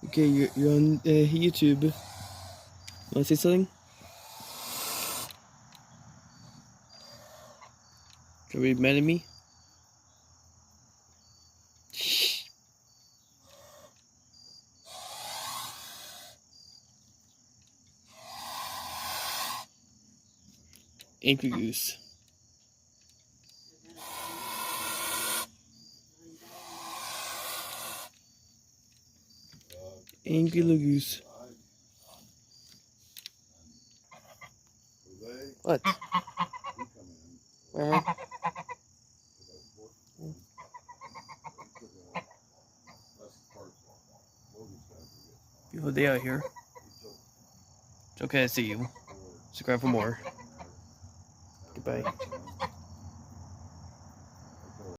Okay, you're on YouTube. Wanna say something? Are you mad at me? Shh. Angry Goose. Angry little goose. What? Beautiful day out here. It's okay to see you. Subscribe for more. Goodbye.